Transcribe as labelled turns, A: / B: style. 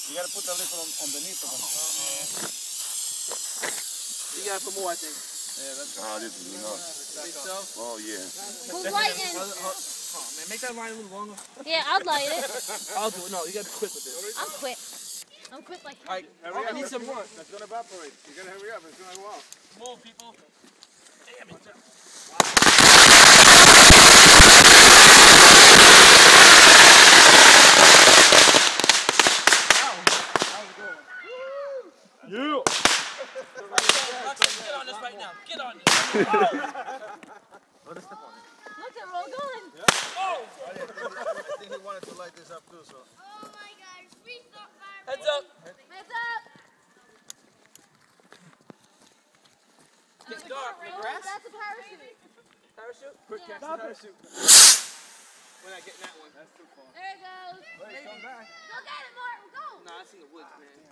A: You gotta put the liquid underneath of them.
B: You gotta put more, I think.
A: Yeah, that's
C: this is enough.
B: Think so?
C: Oh, yeah.
D: Who's lighting?
B: Oh, man, make that line a little longer.
D: Yeah, I'll light it.
B: I'll do it. No, you gotta be quick with this.
D: I'm quick. I'm quick like
B: All right, I need some more.
A: That's gonna evaporate. You gotta hurry up. It's gonna go out.
B: Move, people. Damn it.
C: Yeah.
B: Get on this right now. Get on this. Oh! Let us step on it.
D: Look at we're all going.
B: Oh!
A: I think he wanted to light this up too, so.
D: Oh my gosh. Restart fire.
B: Heads up.
D: Heads up.
B: Get dark. Grass?
D: That's a parachute.
B: Parachute? Quick catch the parachute. We're not getting that one. That's too far.
D: There it goes.
A: Wait, come back.
D: Go get it, Martin. Go.
B: Nah, it's in the woods, man.